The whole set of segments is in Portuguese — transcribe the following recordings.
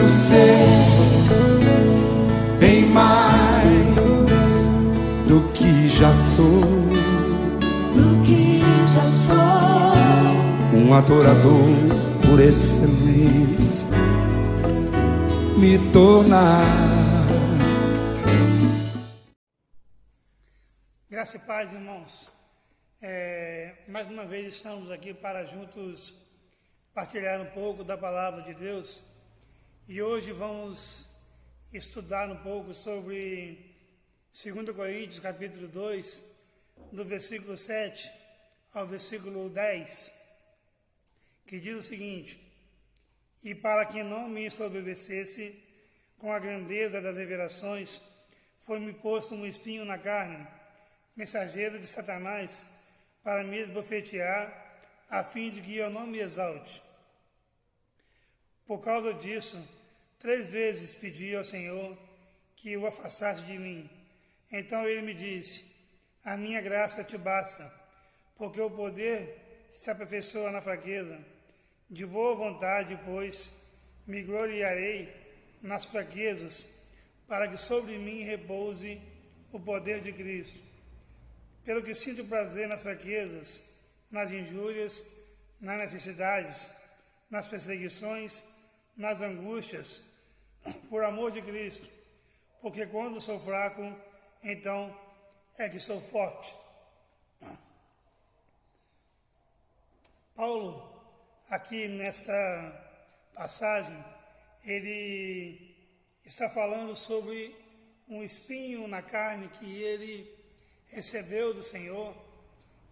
quero ser bem mais do que já sou. Um adorador por excelência me tornar. Graça e paz, irmãos. Mais uma vez estamos aqui para juntos partilhar um pouco da palavra de Deus. E hoje vamos estudar um pouco sobre 2 Coríntios, capítulo 2, do versículo 7 ao versículo 10, que diz o seguinte: e para que não me ensoberbecesse com a grandeza das revelações, foi-me posto um espinho na carne, mensageiro de Satanás, para me esbofetear, a fim de que eu não me exalte. Por causa disso, 3 vezes pedi ao Senhor que o afastasse de mim. Então ele me disse: a minha graça te basta, porque o poder se aperfeiçoa na fraqueza. De boa vontade, pois, me gloriarei nas fraquezas, para que sobre mim repouse o poder de Cristo. Pelo que sinto prazer nas fraquezas, nas injúrias, nas necessidades, nas perseguições, nas angústias, por amor de Cristo, porque quando sou fraco, então é que sou forte. Paulo, aqui nesta passagem, ele está falando sobre um espinho na carne que ele recebeu do Senhor,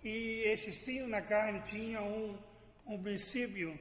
e esse espinho na carne tinha um princípio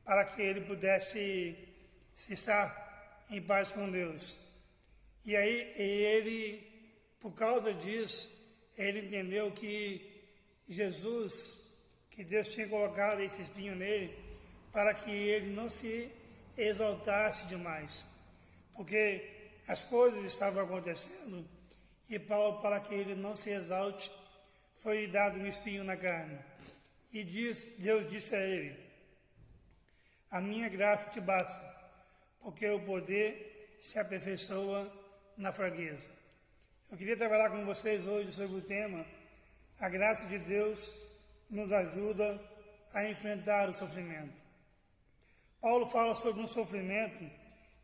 para que ele pudesse se estar em paz com Deus. E aí ele, por causa disso, ele entendeu que Jesus, que Deus tinha colocado esse espinho nele, para que ele não se exaltasse demais, porque as coisas estavam acontecendo, e Paulo, para que ele não se exalte, foi dado um espinho na carne. E Deus disse a ele: a minha graça te basta, porque o poder se aperfeiçoa na fraqueza. Eu queria trabalhar com vocês hoje sobre o tema: a graça de Deus nos ajuda a enfrentar o sofrimento. Paulo fala sobre um sofrimento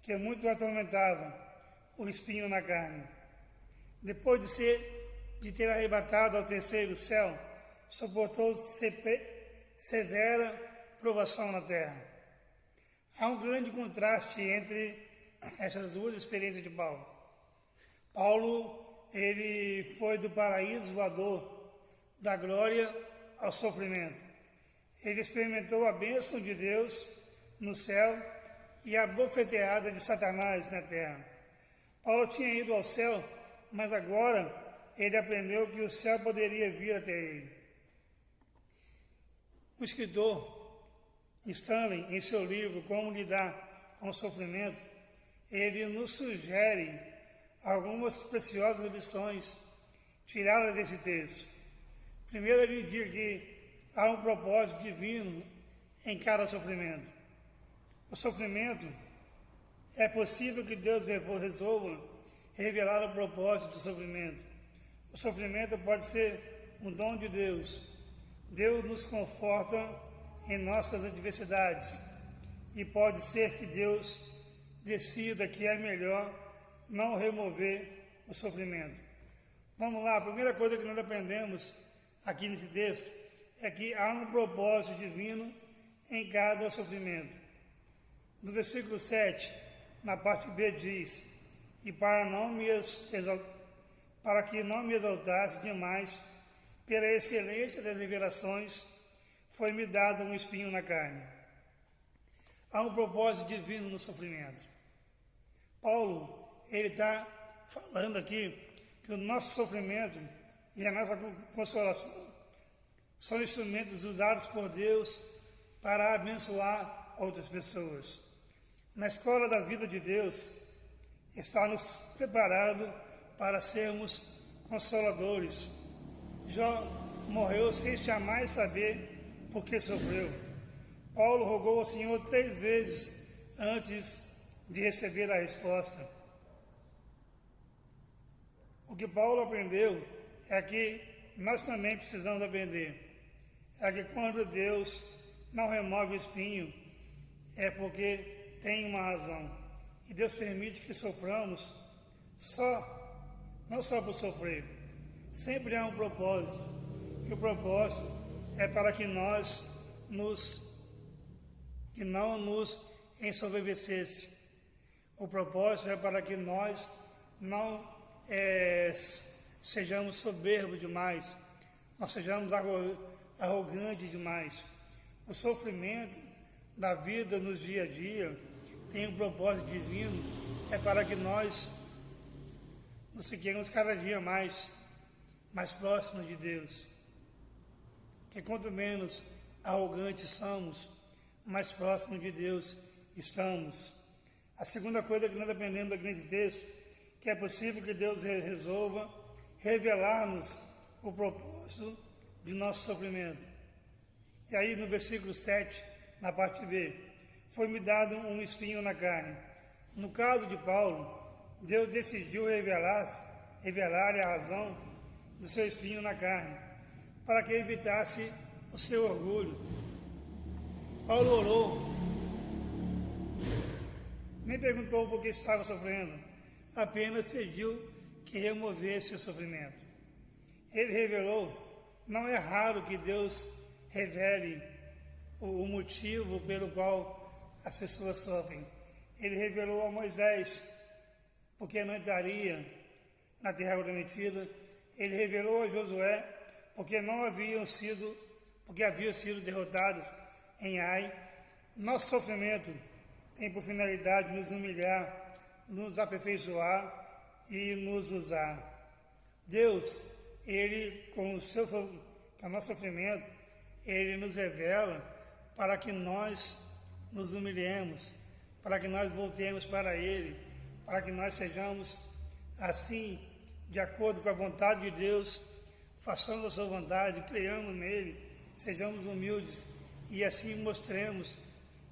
que muito atormentava, o espinho na carne. Depois de ter arrebatado ao terceiro céu, suportou severa provação na terra. Há um grande contraste entre essas duas experiências de Paulo. Paulo, ele foi do paraíso voador, da glória ao sofrimento. Ele experimentou a bênção de Deus no céu e a bofeteada de Satanás na terra. Paulo tinha ido ao céu, mas agora ele aprendeu que o céu poderia vir até ele. O escritor Stanley, em seu livro Como Lidar com o Sofrimento, ele nos sugere algumas preciosas lições tiradas desse texto. Primeiro, ele diz que há um propósito divino em cada sofrimento. O sofrimento, é possível que Deus resolva revelar o propósito do sofrimento. O sofrimento pode ser um dom de Deus. Deus nos conforta em nossas adversidades, e pode ser que Deus decida que é melhor não remover o sofrimento. Vamos lá, a primeira coisa que nós aprendemos aqui nesse texto é que há um propósito divino em cada sofrimento. No versículo 7, na parte B, diz: e para que não me exaltasse demais, pela excelência das revelações, foi-me dado um espinho na carne. Há um propósito divino no sofrimento. Paulo, ele está falando aqui que o nosso sofrimento e a nossa consolação são instrumentos usados por Deus para abençoar outras pessoas. Na escola da vida de Deus, está nos preparado para sermos consoladores. Jó morreu sem jamais saber por que sofreu. Paulo rogou ao Senhor 3 vezes antes de receber a resposta. O que Paulo aprendeu é que nós também precisamos aprender. É que quando Deus não remove o espinho, é porque tem uma razão. E Deus permite que soframos não só por sofrer. Sempre há um propósito. E o propósito é para que que não nos ensoberbecesse. O propósito é para que nós não sejamos soberbos demais, nós sejamos arrogantes demais. O sofrimento da vida nos dia a dia tem um propósito divino, é para que nós nos fiquemos cada dia mais próximos de Deus. Que quanto menos arrogantes somos, mais próximos de Deus estamos. A segunda coisa que nós aprendemos aqui nesse texto, que é possível que Deus resolva revelar-nos o propósito de nosso sofrimento. E aí no versículo 7, na parte B, foi-me dado um espinho na carne. No caso de Paulo, Deus decidiu revelar-lhe a razão do seu espinho na carne, para que evitasse o seu orgulho. Paulo orou, nem perguntou por que estava sofrendo, apenas pediu que removesse o sofrimento. Ele revelou, não é raro que Deus revele o motivo pelo qual as pessoas sofrem. Ele revelou a Moisés, porque não entraria na terra prometida. Ele revelou a Josué, porque haviam sido derrotados em Ai. Nosso sofrimento tem por finalidade nos humilhar, nos aperfeiçoar e nos usar. Deus, Ele, com o nosso sofrimento, Ele nos revela para que nós nos humilhemos, para que nós voltemos para Ele, para que nós sejamos assim, de acordo com a vontade de Deus, façamos a sua vontade, creiamos nele, sejamos humildes e assim mostremos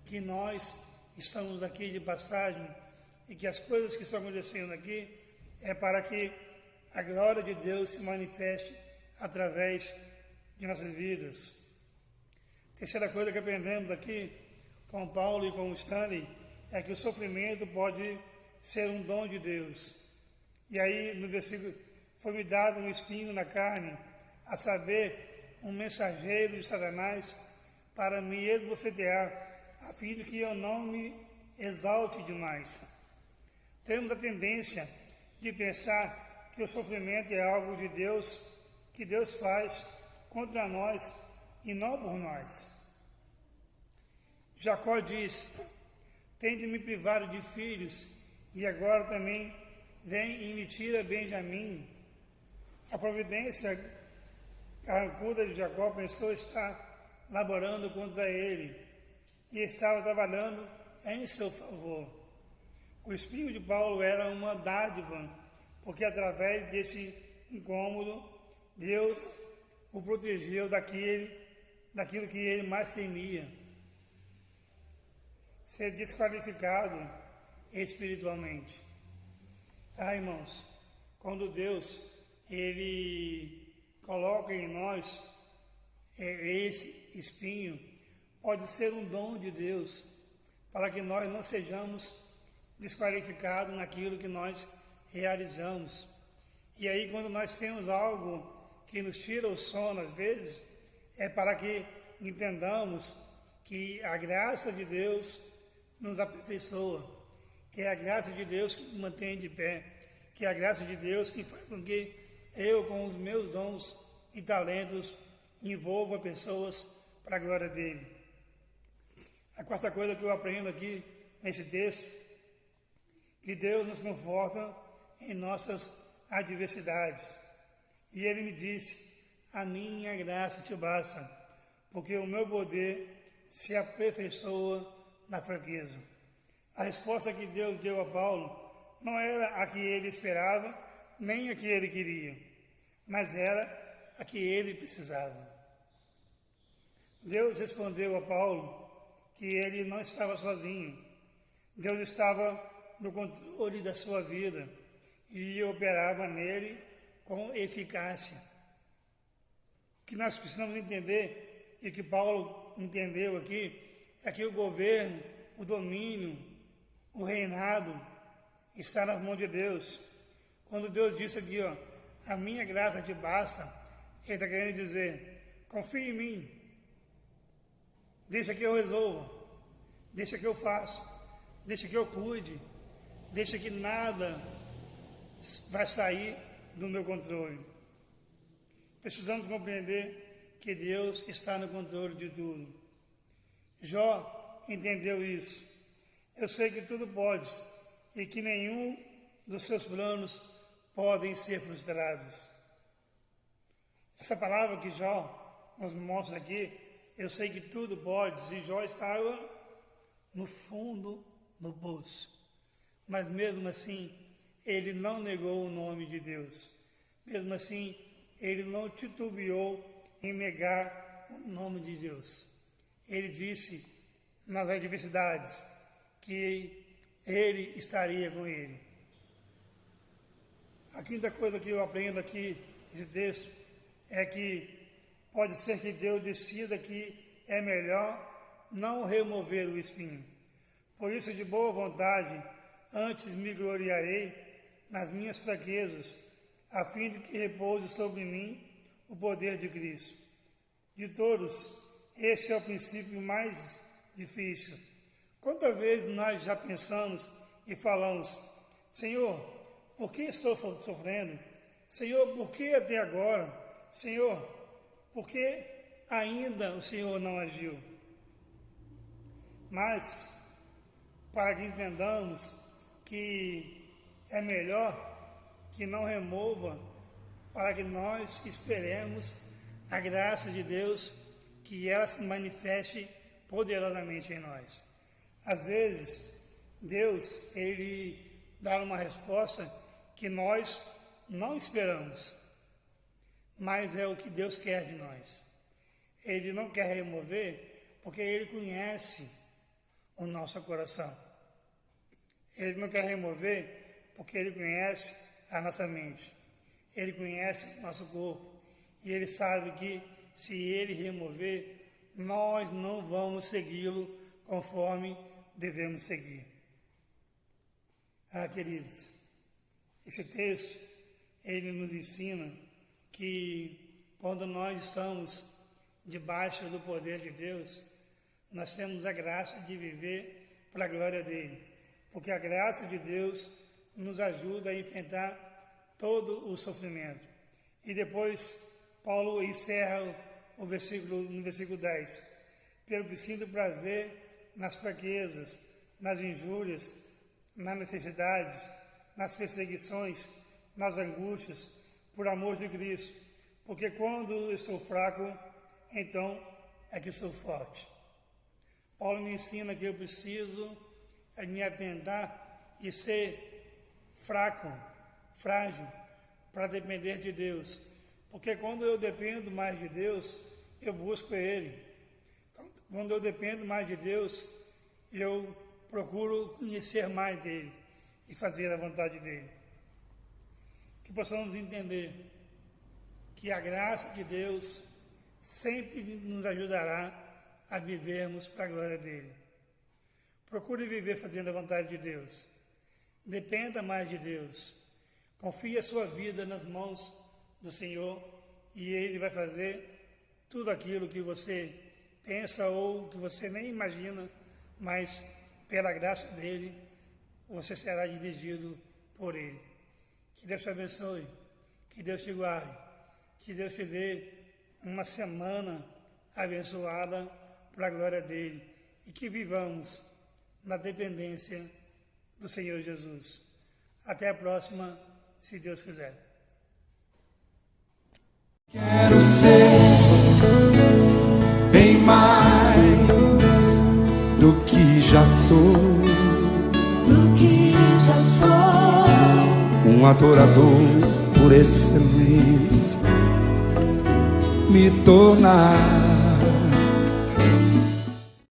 que nós estamos aqui de passagem e que as coisas que estão acontecendo aqui é para que a glória de Deus se manifeste através de nossas vidas. Terceira coisa que aprendemos aqui com Paulo e com o Stanley é que o sofrimento pode ser um dom de Deus. E aí no versículo, foi-me dado um espinho na carne, a saber, um mensageiro de Satanás, para me esbofetear, a fim de que eu não me exalte demais. Temos a tendência de pensar que o sofrimento é algo de Deus, que Deus faz contra nós e não por nós. Jacó diz, tem de me privar de filhos, e agora também vem e me tira Benjamim. A providência carrancuda de Jacó pensou estar laborando contra ele, e estava trabalhando em seu favor. O espinho de Paulo era uma dádiva, porque através desse incômodo, Deus o protegeu daquilo que ele mais temia, ser desqualificado espiritualmente. Irmãos, quando Deus, Ele coloca em nós esse espinho, pode ser um dom de Deus, para que nós não sejamos desqualificados naquilo que nós realizamos. E aí, quando nós temos algo que nos tira o sono, às vezes, é para que entendamos que a graça de Deus nos aperfeiçoa, que é a graça de Deus que nos mantém de pé, que é a graça de Deus que faz com que eu, com os meus dons e talentos, envolva pessoas para a glória dele. A quarta coisa que eu aprendo aqui nesse texto, que Deus nos conforta em nossas adversidades. E ele me disse, a minha graça te basta, porque o meu poder se aperfeiçoa na fraqueza. A resposta que Deus deu a Paulo não era a que ele esperava, nem a que ele queria, mas era a que ele precisava. Deus respondeu a Paulo que ele não estava sozinho. Deus estava no controle da sua vida e operava nele com eficácia. O que nós precisamos entender, e que Paulo entendeu aqui, é que o governo, o domínio, o reinado está nas mãos de Deus. Quando Deus disse aqui, a minha graça te basta, Ele está querendo dizer, confia em mim, deixa que eu resolva, deixa que eu faça, deixa que eu cuide, deixa que nada vai sair do meu controle. Precisamos compreender que Deus está no controle de tudo. Jó entendeu isso. Eu sei que tudo pode e que nenhum dos seus planos podem ser frustrados. Essa palavra que Jó nos mostra aqui, eu sei que tudo pode, e Jó estava no fundo do poço. Mas mesmo assim, ele não negou o nome de Deus. Mesmo assim, ele não titubeou em negar o nome de Deus. Ele disse nas adversidades que ele estaria com ele. A quinta coisa que eu aprendo aqui nesse texto é que pode ser que Deus decida que é melhor não remover o espinho. Por isso, de boa vontade, antes me gloriarei nas minhas fraquezas, a fim de que repouse sobre mim o poder de Cristo. De todos, esse é o princípio mais difícil. Quantas vezes nós já pensamos e falamos, Senhor, por que estou sofrendo? Senhor, por que até agora? Senhor, por que ainda o Senhor não agiu? Mas, para que entendamos que é melhor que não remova, para que nós esperemos a graça de Deus, que ela se manifeste poderosamente em nós. Às vezes, Deus, Ele dá uma resposta que nós não esperamos, mas é o que Deus quer de nós. Ele não quer remover, porque Ele conhece o nosso coração. Ele não quer remover, porque Ele conhece a nossa mente. Ele conhece o nosso corpo. E Ele sabe que, se Ele remover, nós não vamos segui-lo conforme devemos seguir. Queridos, esse texto, ele nos ensina que quando nós estamos debaixo do poder de Deus, nós temos a graça de viver para a glória dele, porque a graça de Deus nos ajuda a enfrentar todo o sofrimento. E depois, Paulo encerra no versículo 10. Pelo que sinto prazer nas fraquezas, nas injúrias, nas necessidades, nas perseguições, nas angústias, por amor de Cristo. Porque quando estou fraco, então é que sou forte. Paulo me ensina que eu preciso me atentar e ser fraco, frágil, para depender de Deus. Porque quando eu dependo mais de Deus, eu busco Ele. Quando eu dependo mais de Deus, eu procuro conhecer mais dEle e fazer a vontade dEle. Que possamos entender que a graça de Deus sempre nos ajudará a vivermos para a glória dEle. Procure viver fazendo a vontade de Deus. Dependa mais de Deus. Confie a sua vida nas mãos do Senhor e Ele vai fazer tudo aquilo que você pensa ou que você nem imagina, mas pela graça dEle, você será dirigido por Ele. Que Deus te abençoe, que Deus te guarde, que Deus te dê uma semana abençoada para a glória dEle e que vivamos na dependência do Senhor Jesus. Até a próxima, se Deus quiser. Quero ser bem mais do que já sou, um adorador por excelência, me tornar